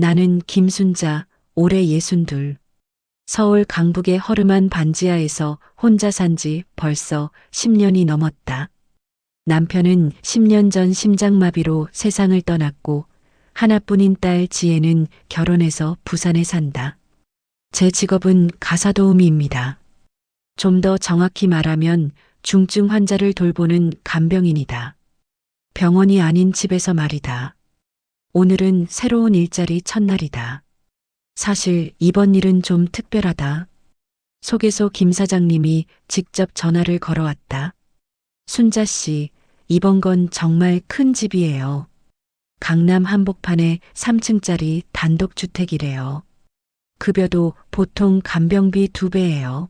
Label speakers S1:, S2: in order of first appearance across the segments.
S1: 나는 김순자, 올해 62. 서울 강북의 허름한 반지하에서 혼자 산 지 벌써 10년이 넘었다. 남편은 10년 전 심장마비로 세상을 떠났고 하나뿐인 딸 지혜는 결혼해서 부산에 산다. 제 직업은 가사도우미입니다. 좀 더 정확히 말하면 중증 환자를 돌보는 간병인이다. 병원이 아닌 집에서 말이다. 오늘은 새로운 일자리 첫날이다. 사실 이번 일은 좀 특별하다. 소개소 김 사장님이 직접 전화를 걸어왔다. 순자 씨, 이번 건 정말 큰 집이에요. 강남 한복판에 3층짜리 단독주택이래요. 급여도 보통 간병비 2배예요.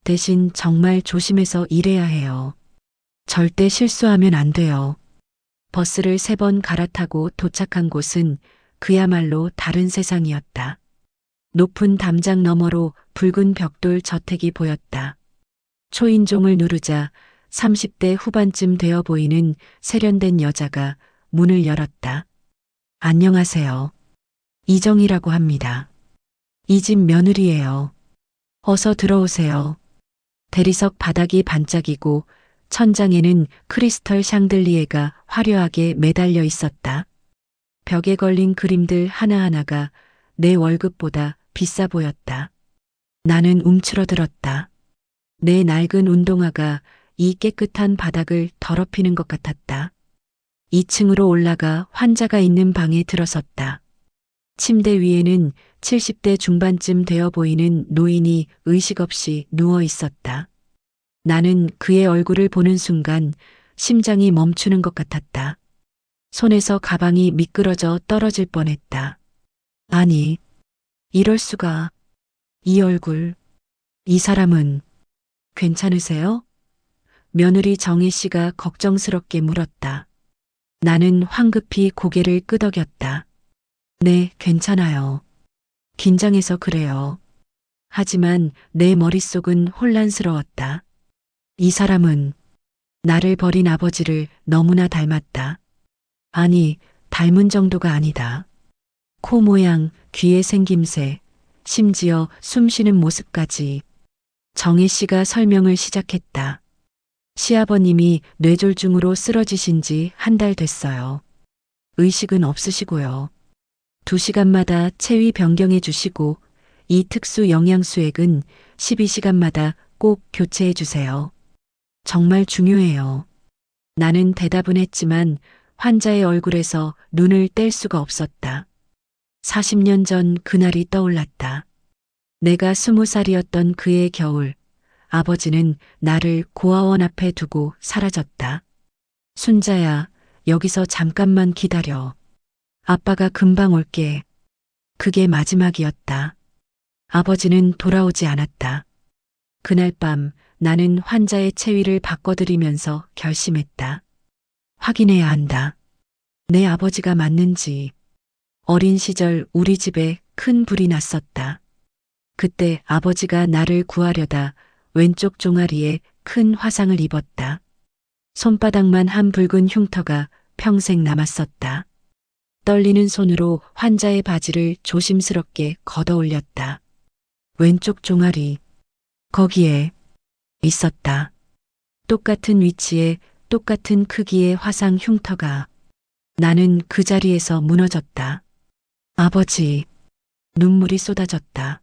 S1: 대신 정말 조심해서 일해야 해요. 절대 실수하면 안 돼요. 버스를 3번 갈아타고 도착한 곳은 그야말로 다른 세상이었다. 높은 담장 너머로 붉은 벽돌 저택이 보였다. 초인종을 누르자 30대 후반쯤 되어 보이는 세련된 여자가 문을 열었다. 안녕하세요. 이정이라고 합니다. 이 집 며느리예요. 어서 들어오세요. 대리석 바닥이 반짝이고 천장에는 크리스털 샹들리에가 화려하게 매달려 있었다. 벽에 걸린 그림들 하나하나가 내 월급보다 비싸 보였다. 나는 움츠러들었다. 내 낡은 운동화가 이 깨끗한 바닥을 더럽히는 것 같았다. 2층으로 올라가 환자가 있는 방에 들어섰다. 침대 위에는 70대 중반쯤 되어 보이는 노인이 의식 없이 누워 있었다. 나는 그의 얼굴을 보는 순간 심장이 멈추는 것 같았다. 손에서 가방이 미끄러져 떨어질 뻔했다. 아니, 이럴 수가. 이 얼굴, 이 사람은 괜찮으세요? 며느리 정혜 씨가 걱정스럽게 물었다. 나는 황급히 고개를 끄덕였다. 네, 괜찮아요. 긴장해서 그래요. 하지만 내 머릿속은 혼란스러웠다. 이 사람은 나를 버린 아버지를 너무나 닮았다. 아니, 닮은 정도가 아니다. 코 모양, 귀의 생김새, 심지어 숨쉬는 모습까지. 정혜 씨가 설명을 시작했다. 시아버님이 뇌졸중으로 쓰러지신 지 1달 됐어요. 의식은 없으시고요. 2시간마다 체위 변경해 주시고 이 특수 영양수액은 12시간마다 꼭 교체해 주세요. 정말 중요해요. 나는 대답은 했지만 환자의 얼굴에서 눈을 뗄 수가 없었다. 40년 전 그날이 떠올랐다. 내가 20살이었던 그해 겨울, 아버지는 나를 고아원 앞에 두고 사라졌다. 순자야, 여기서 잠깐만 기다려. 아빠가 금방 올게. 그게 마지막이었다. 아버지는 돌아오지 않았다. 그날 밤 나는 환자의 체위를 바꿔드리면서 결심했다. 확인해야 한다. 내 아버지가 맞는지. 어린 시절 우리 집에 큰 불이 났었다. 그때 아버지가 나를 구하려다 왼쪽 종아리에 큰 화상을 입었다. 손바닥만 한 붉은 흉터가 평생 남았었다. 떨리는 손으로 환자의 바지를 조심스럽게 걷어 올렸다. 왼쪽 종아리, 거기에 있었다. 똑같은 위치에 똑같은 크기의 화상 흉터가. 나는 그 자리에서 무너졌다. 아버지, 눈물이 쏟아졌다.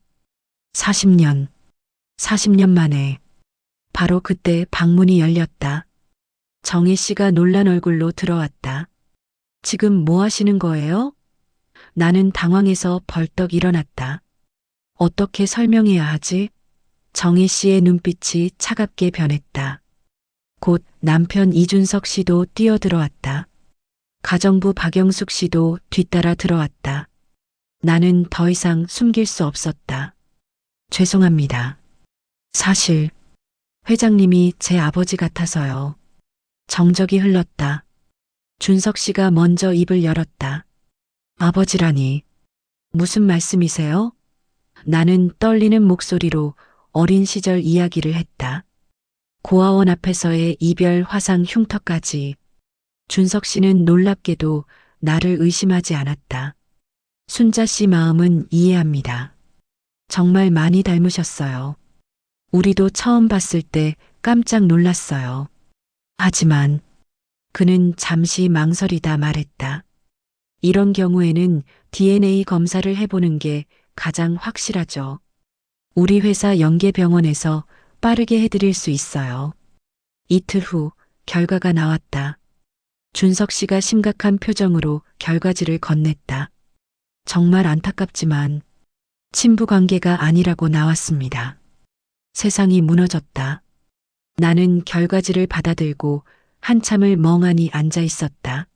S1: 40년 만에. 바로 그때 방문이 열렸다. 정혜 씨가 놀란 얼굴로 들어왔다. 지금 뭐 하시는 거예요? 나는 당황해서 벌떡 일어났다. 어떻게 설명해야 하지? 정혜 씨의 눈빛이 차갑게 변했다. 곧 남편 이준석 씨도 뛰어들어왔다. 가정부 박영숙 씨도 뒤따라 들어왔다. 나는 더 이상 숨길 수 없었다. 죄송합니다. 사실 회장님이 제 아버지 같아서요. 정적이 흘렀다. 준석 씨가 먼저 입을 열었다. 아버지라니. 무슨 말씀이세요? 나는 떨리는 목소리로 어린 시절 이야기를 했다. 고아원 앞에서의 이별 화상 흉터까지. 준석 씨는 놀랍게도 나를 의심하지 않았다. 순자 씨 마음은 이해합니다. 정말 많이 닮으셨어요. 우리도 처음 봤을 때 깜짝 놀랐어요. 하지만 그는 잠시 망설이다 말했다. 이런 경우에는 DNA 검사를 해보는 게 가장 확실하죠. 우리 회사 연계병원에서 빠르게 해드릴 수 있어요. 이틀 후 결과가 나왔다. 준석 씨가 심각한 표정으로 결과지를 건넸다. 정말 안타깝지만 친부 관계가 아니라고 나왔습니다. 세상이 무너졌다. 나는 결과지를 받아들고 한참을 멍하니 앉아 있었다.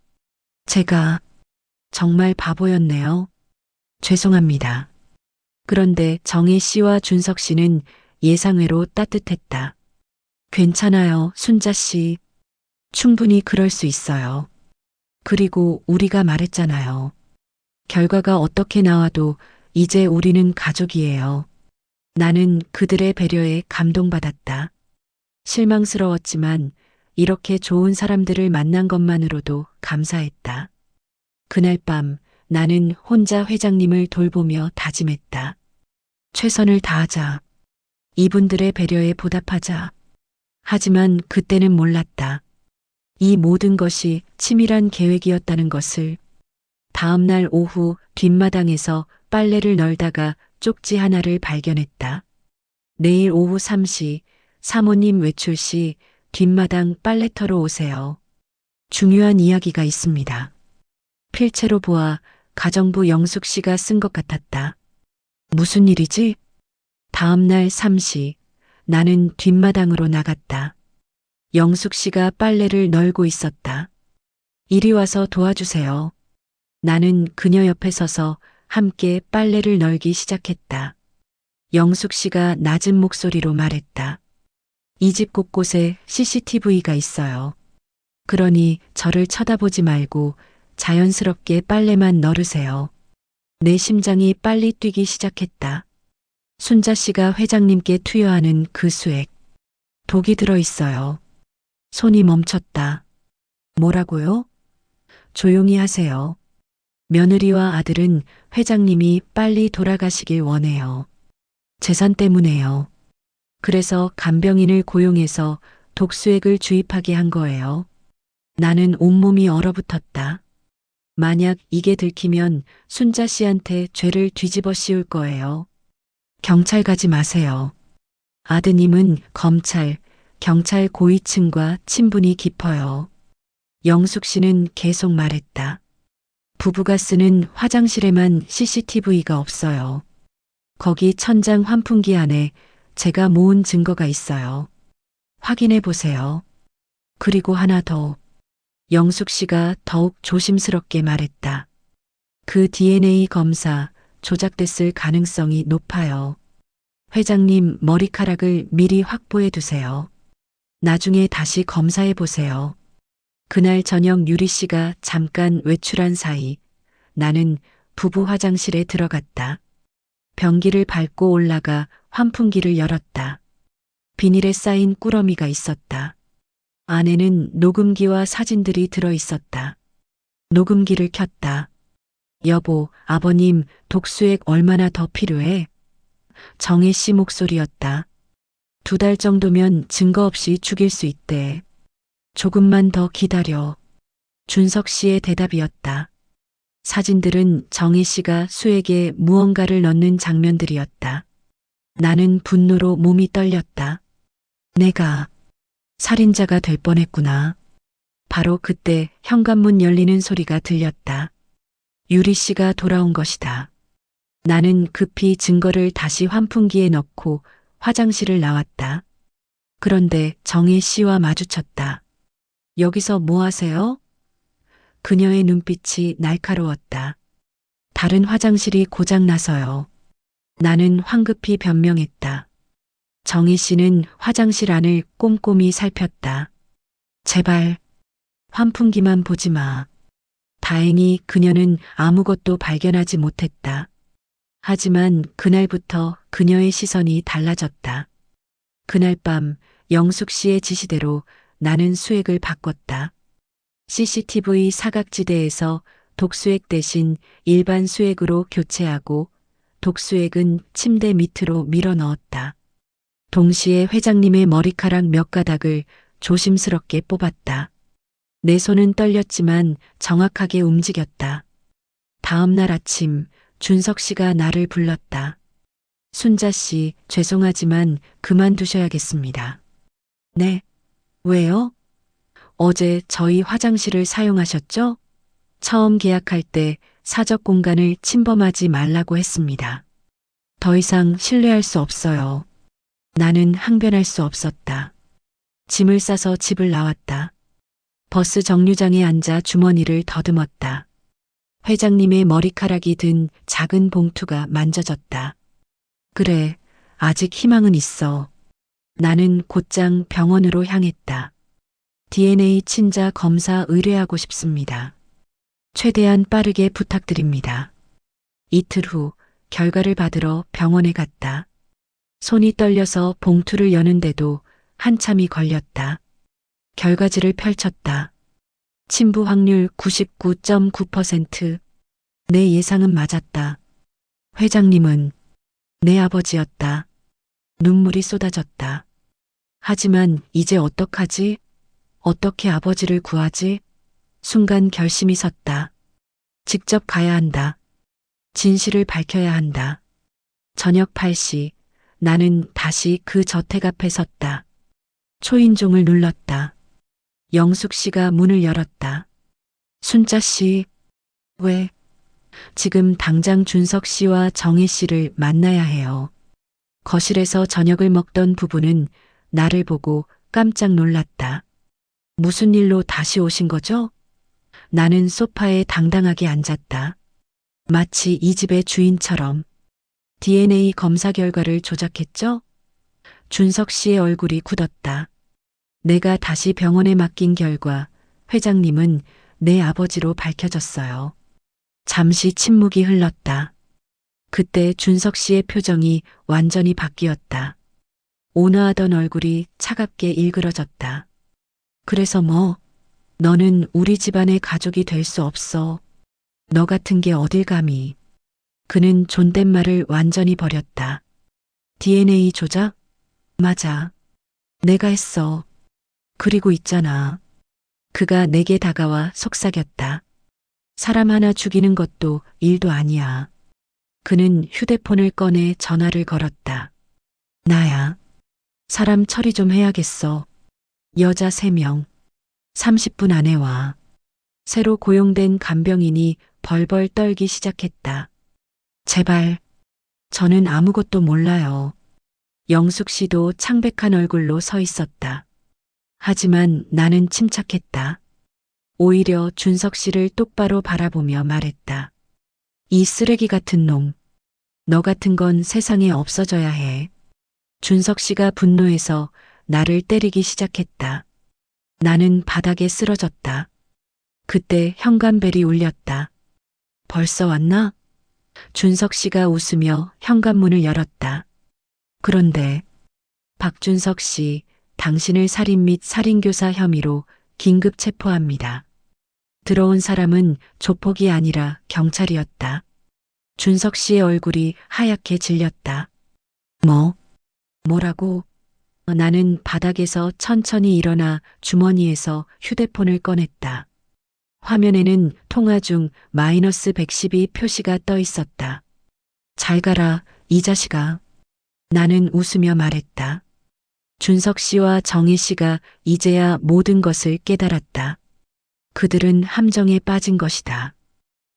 S1: 제가 정말 바보였네요. 죄송합니다. 그런데 정혜 씨와 준석 씨는 예상외로 따뜻했다. 괜찮아요, 순자 씨. 충분히 그럴 수 있어요. 그리고 우리가 말했잖아요. 결과가 어떻게 나와도 이제 우리는 가족이에요. 나는 그들의 배려에 감동받았다. 실망스러웠지만 이렇게 좋은 사람들을 만난 것만으로도 감사했다. 그날 밤 나는 혼자 회장님을 돌보며 다짐했다. 최선을 다하자. 이분들의 배려에 보답하자. 하지만 그때는 몰랐다. 이 모든 것이 치밀한 계획이었다는 것을. 다음 날 오후 뒷마당에서 빨래를 널다가 쪽지 하나를 발견했다. 내일 오후 3시 사모님 외출 시 뒷마당 빨래터로 오세요. 중요한 이야기가 있습니다. 필체로 보아 가정부 영숙 씨가 쓴 것 같았다. 무슨 일이지? 다음 날 3시 나는 뒷마당으로 나갔다. 영숙 씨가 빨래를 널고 있었다. 이리 와서 도와주세요. 나는 그녀 옆에 서서 함께 빨래를 널기 시작했다. 영숙 씨가 낮은 목소리로 말했다. 이 집 곳곳에 CCTV가 있어요. 그러니 저를 쳐다보지 말고 자연스럽게 빨래만 널으세요. 내 심장이 빨리 뛰기 시작했다. 순자 씨가 회장님께 투여하는 그 수액. 독이 들어 있어요. 손이 멈췄다. 뭐라고요? 조용히 하세요. 며느리와 아들은 회장님이 빨리 돌아가시길 원해요. 재산 때문에요. 그래서 간병인을 고용해서 독수액을 주입하게 한 거예요. 나는 온몸이 얼어붙었다. 만약 이게 들키면 순자 씨한테 죄를 뒤집어 씌울 거예요. 경찰 가지 마세요. 아드님은 검찰, 경찰 고위층과 친분이 깊어요. 영숙 씨는 계속 말했다. 부부가 쓰는 화장실에만 CCTV가 없어요. 거기 천장 환풍기 안에 제가 모은 증거가 있어요. 확인해 보세요. 그리고 하나 더. 영숙 씨가 더욱 조심스럽게 말했다. 그 DNA 검사 조작됐을 가능성이 높아요. 회장님 머리카락을 미리 확보해 두세요. 나중에 다시 검사해 보세요. 그날 저녁 유리 씨가 잠깐 외출한 사이 나는 부부 화장실에 들어갔다. 변기를 밟고 올라가 환풍기를 열었다. 비닐에 쌓인 꾸러미가 있었다. 안에는 녹음기와 사진들이 들어 있었다. 녹음기를 켰다. 여보, 아버님, 독수액 얼마나 더 필요해? 정혜 씨 목소리였다. 2달 정도면 증거 없이 죽일 수 있대. 조금만 더 기다려. 준석 씨의 대답이었다. 사진들은 정혜 씨가 수액에 무언가를 넣는 장면들이었다. 나는 분노로 몸이 떨렸다. 내가 살인자가 될 뻔했구나. 바로 그때 현관문 열리는 소리가 들렸다. 유리 씨가 돌아온 것이다. 나는 급히 증거를 다시 환풍기에 넣고 화장실을 나왔다. 그런데 정혜 씨와 마주쳤다. 여기서 뭐 하세요? 그녀의 눈빛이 날카로웠다. 다른 화장실이 고장나서요. 나는 황급히 변명했다. 정희 씨는 화장실 안을 꼼꼼히 살폈다. 제발 환풍기만 보지 마. 다행히 그녀는 아무것도 발견하지 못했다. 하지만 그날부터 그녀의 시선이 달라졌다. 그날 밤 영숙 씨의 지시대로 나는 수액을 바꿨다. CCTV 사각지대에서 독수액 대신 일반 수액으로 교체하고 독수액은 침대 밑으로 밀어 넣었다. 동시에 회장님의 머리카락 몇 가닥을 조심스럽게 뽑았다. 내 손은 떨렸지만 정확하게 움직였다. 다음 날 아침 준석 씨가 나를 불렀다. 순자 씨, 죄송하지만 그만두셔야겠습니다. 네. 왜요? 어제 저희 화장실을 사용하셨죠? 처음 계약할 때 사적 공간을 침범하지 말라고 했습니다. 더 이상 신뢰할 수 없어요. 나는 항변할 수 없었다. 짐을 싸서 집을 나왔다. 버스 정류장에 앉아 주머니를 더듬었다. 회장님의 머리카락이 든 작은 봉투가 만져졌다. 그래, 아직 희망은 있어. 나는 곧장 병원으로 향했다. DNA 친자 검사 의뢰하고 싶습니다. 최대한 빠르게 부탁드립니다. 이틀 후 결과를 받으러 병원에 갔다. 손이 떨려서 봉투를 여는데도 한참이 걸렸다. 결과지를 펼쳤다. 침부 확률 99.9%. 내 예상은 맞았다. 회장님은 내 아버지였다. 눈물이 쏟아졌다. 하지만 이제 어떡하지? 어떻게 아버지를 구하지? 순간 결심이 섰다. 직접 가야 한다. 진실을 밝혀야 한다. 저녁 8시 나는 다시 그 저택 앞에 섰다. 초인종을 눌렀다. 영숙 씨가 문을 열었다. 순자 씨, 왜? 지금 당장 준석 씨와 정혜 씨를 만나야 해요. 거실에서 저녁을 먹던 부부는 나를 보고 깜짝 놀랐다. 무슨 일로 다시 오신 거죠? 나는 소파에 당당하게 앉았다. 마치 이 집의 주인처럼. DNA 검사 결과를 조작했죠? 준석 씨의 얼굴이 굳었다. 내가 다시 병원에 맡긴 결과 회장님은 내 아버지로 밝혀졌어요. 잠시 침묵이 흘렀다. 그때 준석 씨의 표정이 완전히 바뀌었다. 온화하던 얼굴이 차갑게 일그러졌다. 그래서 뭐? 너는 우리 집안의 가족이 될 수 없어. 너 같은 게 어딜 감히. 그는 존댓말을 완전히 버렸다. DNA 조작? 맞아. 내가 했어. 그리고 있잖아. 그가 내게 다가와 속삭였다. 사람 하나 죽이는 것도 일도 아니야. 그는 휴대폰을 꺼내 전화를 걸었다. 나야. 사람 처리 좀 해야겠어. 여자 3명. 30분 안에 와. 새로 고용된 간병인이 벌벌 떨기 시작했다. 제발. 저는 아무것도 몰라요. 영숙 씨도 창백한 얼굴로 서 있었다. 하지만 나는 침착했다. 오히려 준석 씨를 똑바로 바라보며 말했다. 이 쓰레기 같은 놈. 너 같은 건 세상에 없어져야 해. 준석 씨가 분노해서 나를 때리기 시작했다. 나는 바닥에 쓰러졌다. 그때 현관벨이 울렸다. 벌써 왔나? 준석 씨가 웃으며 현관문을 열었다. 그런데 박준석 씨, 당신을 살인 및 살인교사 혐의로 긴급 체포합니다. 들어온 사람은 조폭이 아니라 경찰이었다. 준석 씨의 얼굴이 하얗게 질렸다. 뭐라고? 나는 바닥에서 천천히 일어나 주머니에서 휴대폰을 꺼냈다. 화면에는 통화 중 -112 표시가 떠 있었다. 잘 가라, 이 자식아. 나는 웃으며 말했다. 준석 씨와 정희 씨가 이제야 모든 것을 깨달았다. 그들은 함정에 빠진 것이다.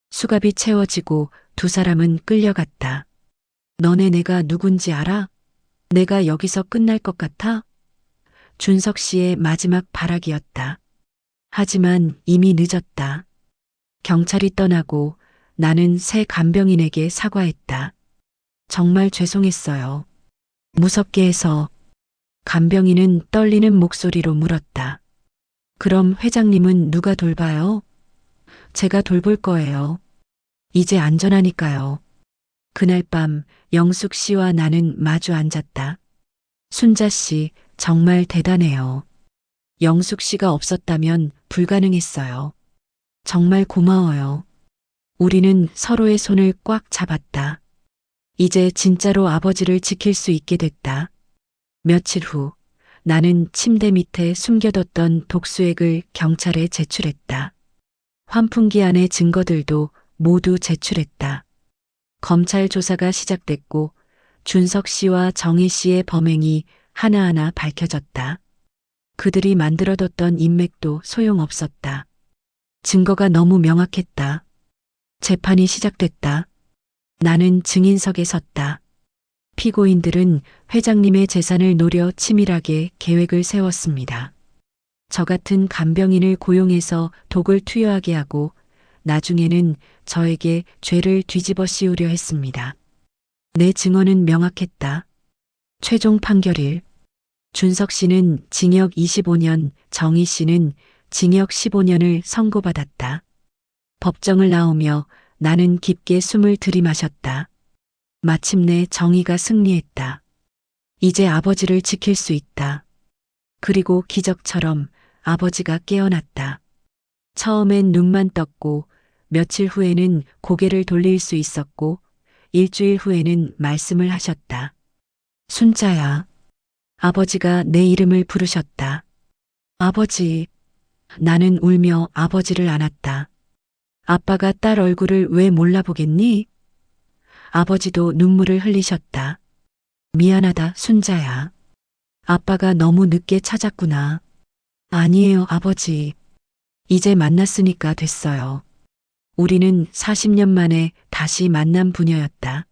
S1: 수갑이 채워지고 두 사람은 끌려갔다. 너네 내가 누군지 알아? 내가 여기서 끝날 것 같아? 준석 씨의 마지막 발악이었다. 하지만 이미 늦었다. 경찰이 떠나고 나는 새 간병인에게 사과했다. 정말 죄송했어요. 무섭게 해서. 간병인은 떨리는 목소리로 물었다. 그럼 회장님은 누가 돌봐요? 제가 돌볼 거예요. 이제 안전하니까요. 그날 밤 영숙 씨와 나는 마주 앉았다. 순자 씨, 정말 대단해요. 영숙 씨가 없었다면 불가능했어요. 정말 고마워요. 우리는 서로의 손을 꽉 잡았다. 이제 진짜로 아버지를 지킬 수 있게 됐다. 며칠 후 나는 침대 밑에 숨겨뒀던 독수액을 경찰에 제출했다. 환풍기 안의 증거들도 모두 제출했다. 검찰 조사가 시작됐고 준석 씨와 정희 씨의 범행이 하나하나 밝혀졌다. 그들이 만들어뒀던 인맥도 소용없었다. 증거가 너무 명확했다. 재판이 시작됐다. 나는 증인석에 섰다. 피고인들은 회장님의 재산을 노려 치밀하게 계획을 세웠습니다. 저 같은 간병인을 고용해서 독을 투여하게 하고 나중에는 저에게 죄를 뒤집어 씌우려 했습니다. 내 증언은 명확했다. 최종 판결일. 준석 씨는 징역 25년, 정희 씨는 징역 15년을 선고받았다. 법정을 나오며 나는 깊게 숨을 들이마셨다. 마침내 정의가 승리했다. 이제 아버지를 지킬 수 있다. 그리고 기적처럼 아버지가 깨어났다. 처음엔 눈만 떴고 며칠 후에는 고개를 돌릴 수 있었고 일주일 후에는 말씀을 하셨다. 순자야. 아버지가 내 이름을 부르셨다. 아버지. 나는 울며 아버지를 안았다. 아빠가 딸 얼굴을 왜 몰라보겠니? 아버지도 눈물을 흘리셨다. 미안하다, 순자야. 아빠가 너무 늦게 찾았구나. 아니에요, 아버지. 이제 만났으니까 됐어요. 우리는 40년 만에 다시 만난 부녀였다.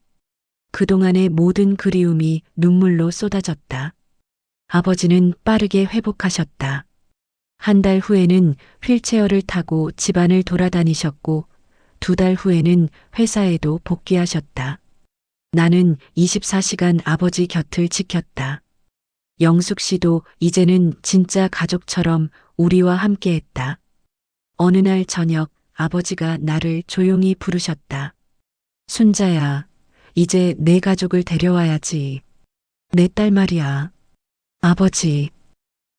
S1: 그동안의 모든 그리움이 눈물로 쏟아졌다. 아버지는 빠르게 회복하셨다. 한 달 후에는 휠체어를 타고 집안을 돌아다니셨고 2달 후에는 회사에도 복귀하셨다. 나는 24시간 아버지 곁을 지켰다. 영숙 씨도 이제는 진짜 가족처럼 우리와 함께했다. 어느 날 저녁 아버지가 나를 조용히 부르셨다. 순자야, 이제 내 가족을 데려와야지. 내 딸 말이야. 아버지,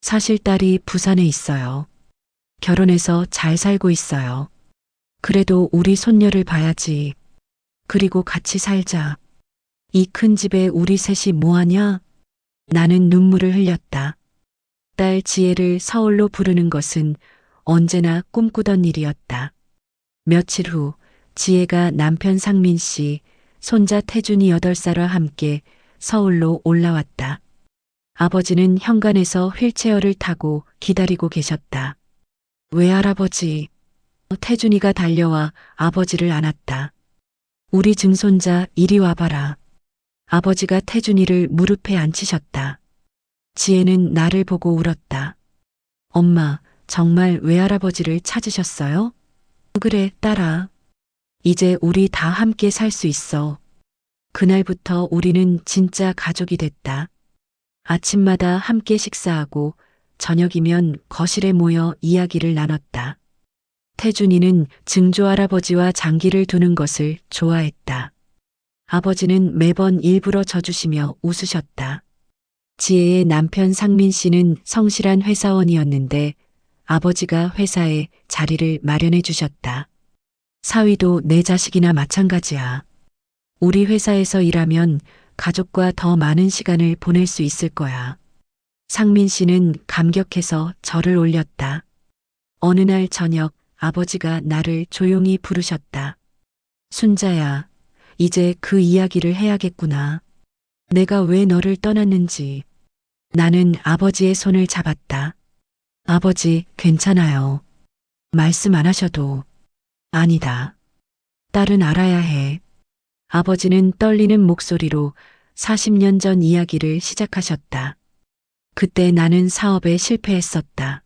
S1: 사실 딸이 부산에 있어요. 결혼해서 잘 살고 있어요. 그래도 우리 손녀를 봐야지. 그리고 같이 살자. 이 큰 집에 우리 셋이 뭐하냐? 나는 눈물을 흘렸다. 딸 지혜를 서울로 부르는 것은 언제나 꿈꾸던 일이었다. 며칠 후 지혜가 남편 상민 씨, 손자 태준이 8살과 함께 서울로 올라왔다. 아버지는 현관에서 휠체어를 타고 기다리고 계셨다. 외할아버지. 태준이가 달려와 아버지를 안았다. 우리 증손자 이리 와봐라. 아버지가 태준이를 무릎에 앉히셨다. 지혜는 나를 보고 울었다. 엄마, 정말 외할아버지를 찾으셨어요? 그래, 딸아. 이제 우리 다 함께 살 수 있어. 그날부터 우리는 진짜 가족이 됐다. 아침마다 함께 식사하고 저녁이면 거실에 모여 이야기를 나눴다. 태준이는 증조할아버지와 장기를 두는 것을 좋아했다. 아버지는 매번 일부러 져주시며 웃으셨다. 지혜의 남편 상민 씨는 성실한 회사원이었는데 아버지가 회사에 자리를 마련해 주셨다. 사위도 내 자식이나 마찬가지야. 우리 회사에서 일하면 가족과 더 많은 시간을 보낼 수 있을 거야. 상민 씨는 감격해서 절을 올렸다. 어느 날 저녁 아버지가 나를 조용히 부르셨다. 순자야, 이제 그 이야기를 해야겠구나. 내가 왜 너를 떠났는지. 나는 아버지의 손을 잡았다. 아버지, 괜찮아요. 말씀 안 하셔도. 아니다. 딸은 알아야 해. 아버지는 떨리는 목소리로 40년 전 이야기를 시작하셨다. 그때 나는 사업에 실패했었다.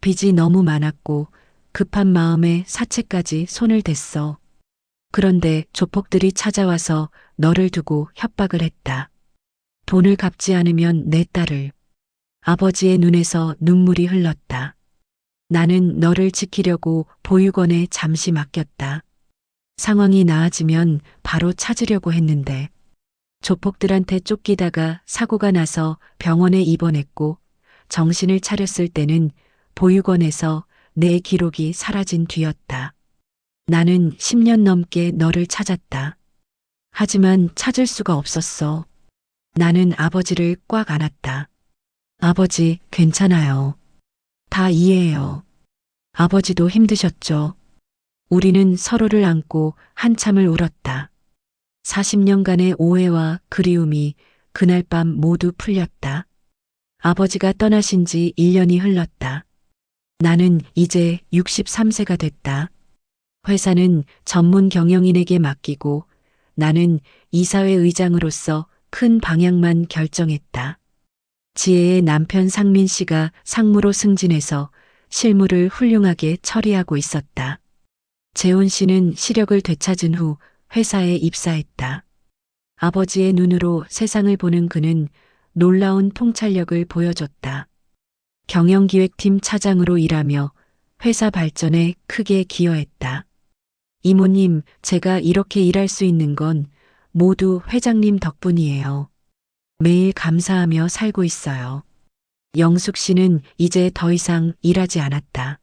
S1: 빚이 너무 많았고 급한 마음에 사채까지 손을 댔어. 그런데 조폭들이 찾아와서 너를 두고 협박을 했다. 돈을 갚지 않으면 내 딸을. 아버지의 눈에서 눈물이 흘렀다. 나는 너를 지키려고 보육원에 잠시 맡겼다. 상황이 나아지면 바로 찾으려고 했는데 조폭들한테 쫓기다가 사고가 나서 병원에 입원했고 정신을 차렸을 때는 보육원에서 내 기록이 사라진 뒤였다. 나는 10년 넘게 너를 찾았다. 하지만 찾을 수가 없었어. 나는 아버지를 꽉 안았다. 아버지, 괜찮아요. 다 이해해요. 아버지도 힘드셨죠. 우리는 서로를 안고 한참을 울었다. 40년간의 오해와 그리움이 그날 밤 모두 풀렸다. 아버지가 떠나신 지 1년이 흘렀다. 나는 이제 63세가 됐다. 회사는 전문 경영인에게 맡기고 나는 이사회 의장으로서 큰 방향만 결정했다. 지혜의 남편 상민 씨가 상무로 승진해서 실무를 훌륭하게 처리하고 있었다. 재훈 씨는 시력을 되찾은 후 회사에 입사했다. 아버지의 눈으로 세상을 보는 그는 놀라운 통찰력을 보여줬다. 경영기획팀 차장으로 일하며 회사 발전에 크게 기여했다. 이모님, 제가 이렇게 일할 수 있는 건 모두 회장님 덕분이에요. 매일 감사하며 살고 있어요. 영숙 씨는 이제 더 이상 일하지 않았다.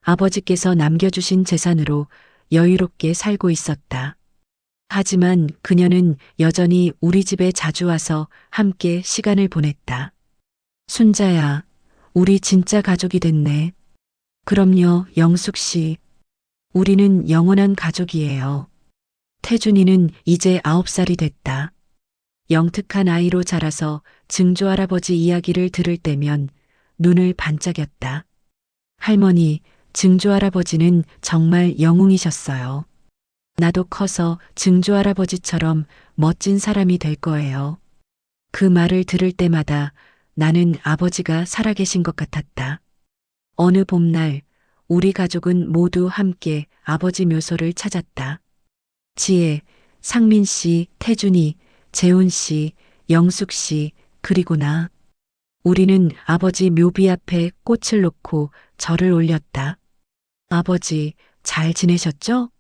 S1: 아버지께서 남겨주신 재산으로 여유롭게 살고 있었다. 하지만 그녀는 여전히 우리 집에 자주 와서 함께 시간을 보냈다. 순자야, 우리 진짜 가족이 됐네. 그럼요, 영숙 씨. 우리는 영원한 가족이에요. 태준이는 이제 9살이 됐다. 영특한 아이로 자라서 증조할아버지 이야기를 들을 때면 눈을 반짝였다. 할머니, 증조할아버지는 정말 영웅이셨어요. 나도 커서 증조할아버지처럼 멋진 사람이 될 거예요. 그 말을 들을 때마다 나는 아버지가 살아계신 것 같았다. 어느 봄날 우리 가족은 모두 함께 아버지 묘소를 찾았다. 지혜, 상민 씨, 태준이, 재훈 씨, 영숙 씨, 그리고 나. 우리는 아버지 묘비 앞에 꽃을 놓고 절을 올렸다. 아버지, 잘 지내셨죠?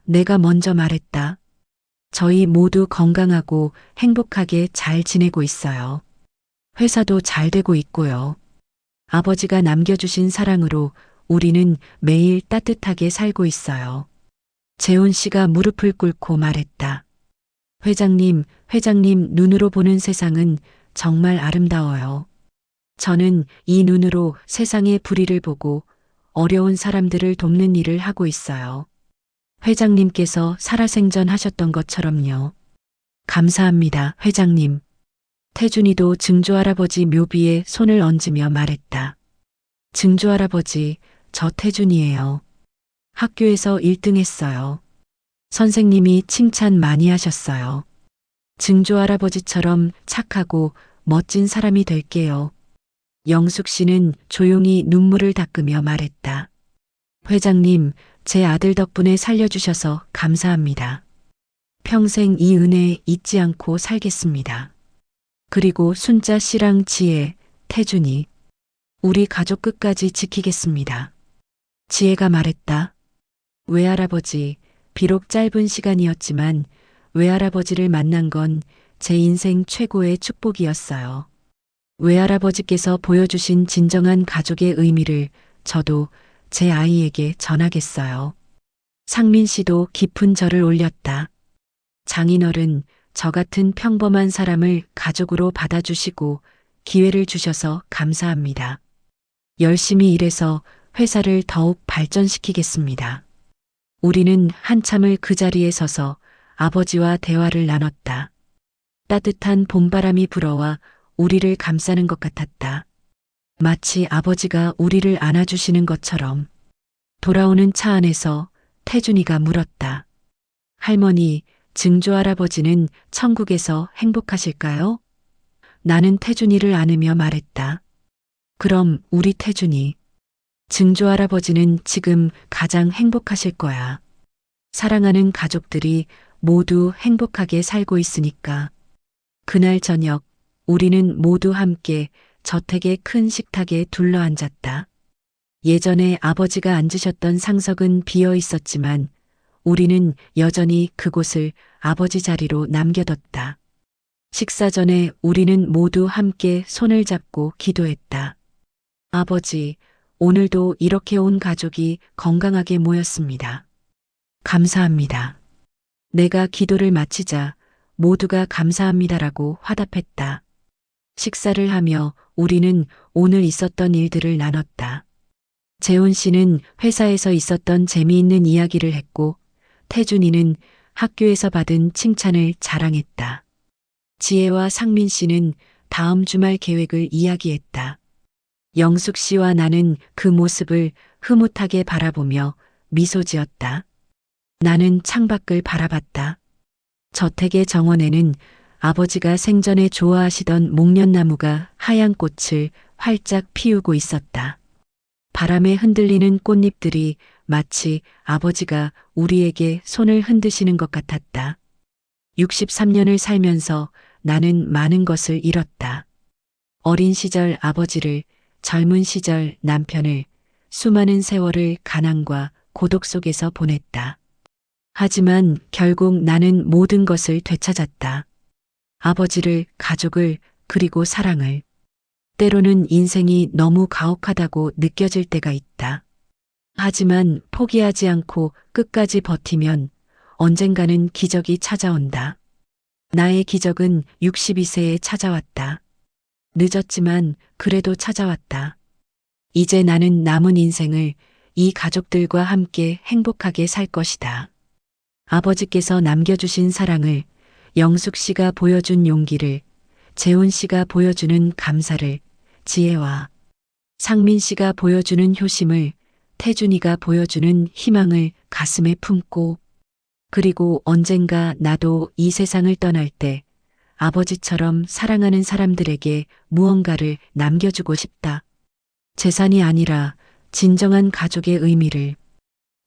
S1: 내가 먼저 말했다. 저희 모두 건강하고 행복하게 잘 지내고 있어요. 회사도 잘 되고 있고요. 아버지가 남겨주신 사랑으로 우리는 매일 따뜻하게 살고 있어요. 재훈 씨가 무릎을 꿇고 말했다. 회장님, 회장님 눈으로 보는 세상은 정말 아름다워요. 저는 이 눈으로 세상의 불의를 보고 어려운 사람들을 돕는 일을 하고 있어요. 회장님께서 살아생전하셨던 것처럼요. 감사합니다, 회장님. 태준이도 증조할아버지 묘비에 손을 얹으며 말했다. 증조할아버지, 저 태준이에요. 학교에서 1등 했어요. 선생님이 칭찬 많이 하셨어요. 증조할아버지처럼 착하고 멋진 사람이 될게요. 영숙 씨는 조용히 눈물을 닦으며 말했다. 회장님, 제 아들 덕분에 살려주셔서 감사합니다. 평생 이 은혜 잊지 않고 살겠습니다. 그리고 순자 씨랑 지혜, 태준이, 우리 가족 끝까지 지키겠습니다. 지혜가 말했다. 외할아버지, 비록 짧은 시간이었지만 외할아버지를 만난 건 제 인생 최고의 축복이었어요. 외할아버지께서 보여주신 진정한 가족의 의미를 저도 제 아이에게 전하겠어요. 상민 씨도 깊은 절을 올렸다. 장인어른, 저 같은 평범한 사람을 가족으로 받아주시고 기회를 주셔서 감사합니다. 열심히 일해서 회사를 더욱 발전시키겠습니다. 우리는 한참을 그 자리에 서서 아버지와 대화를 나눴다. 따뜻한 봄바람이 불어와 우리를 감싸는 것 같았다. 마치 아버지가 우리를 안아주시는 것처럼. 돌아오는 차 안에서 태준이가 물었다. 할머니, 증조할아버지는 천국에서 행복하실까요? 나는 태준이를 안으며 말했다. 그럼 우리 태준이. 증조할아버지는 지금 가장 행복하실 거야. 사랑하는 가족들이 모두 행복하게 살고 있으니까. 그날 저녁 우리는 모두 함께 저택의 큰 식탁에 둘러앉았다. 예전에 아버지가 앉으셨던 상석은 비어 있었지만 우리는 여전히 그곳을 아버지 자리로 남겨뒀다. 식사 전에 우리는 모두 함께 손을 잡고 기도했다. 아버지, 오늘도 이렇게 온 가족이 건강하게 모였습니다. 감사합니다. 내가 기도를 마치자 모두가 감사합니다라고 화답했다. 식사를 하며 우리는 오늘 있었던 일들을 나눴다. 재훈 씨는 회사에서 있었던 재미있는 이야기를 했고, 태준이는 학교에서 받은 칭찬을 자랑했다. 지혜와 상민 씨는 다음 주말 계획을 이야기했다. 영숙 씨와 나는 그 모습을 흐뭇하게 바라보며 미소 지었다. 나는 창밖을 바라봤다. 저택의 정원에는 아버지가 생전에 좋아하시던 목련나무가 하얀 꽃을 활짝 피우고 있었다. 바람에 흔들리는 꽃잎들이 마치 아버지가 우리에게 손을 흔드시는 것 같았다. 63년을 살면서 나는 많은 것을 잃었다. 어린 시절 아버지를, 젊은 시절 남편을, 수많은 세월을 가난과 고독 속에서 보냈다. 하지만 결국 나는 모든 것을 되찾았다. 아버지를, 가족을, 그리고 사랑을. 때로는 인생이 너무 가혹하다고 느껴질 때가 있다. 하지만 포기하지 않고 끝까지 버티면 언젠가는 기적이 찾아온다. 나의 기적은 62세에 찾아왔다. 늦었지만 그래도 찾아왔다. 이제 나는 남은 인생을 이 가족들과 함께 행복하게 살 것이다. 아버지께서 남겨주신 사랑을, 영숙 씨가 보여준 용기를, 재훈 씨가 보여주는 감사를, 지혜와 상민 씨가 보여주는 효심을, 태준이가 보여주는 희망을 가슴에 품고, 그리고 언젠가 나도 이 세상을 떠날 때 아버지처럼 사랑하는 사람들에게 무언가를 남겨주고 싶다. 재산이 아니라 진정한 가족의 의미를,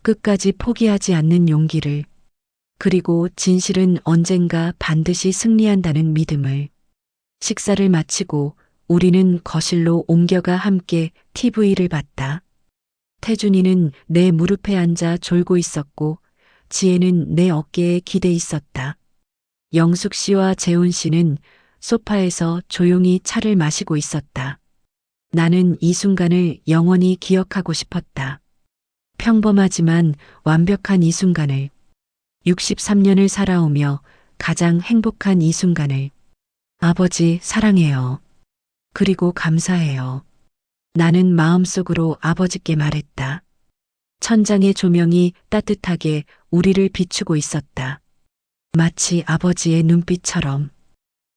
S1: 끝까지 포기하지 않는 용기를, 그리고 진실은 언젠가 반드시 승리한다는 믿음을. 식사를 마치고 우리는 거실로 옮겨가 함께 TV를 봤다. 태준이는 내 무릎에 앉아 졸고 있었고, 지혜는 내 어깨에 기대 있었다. 영숙 씨와 재훈 씨는 소파에서 조용히 차를 마시고 있었다. 나는 이 순간을 영원히 기억하고 싶었다. 평범하지만 완벽한 이 순간을. 63년을 살아오며 가장 행복한 이 순간을. 아버지 사랑해요. 그리고 감사해요. 나는 마음속으로 아버지께 말했다. 천장의 조명이 따뜻하게 우리를 비추고 있었다. 마치 아버지의 눈빛처럼.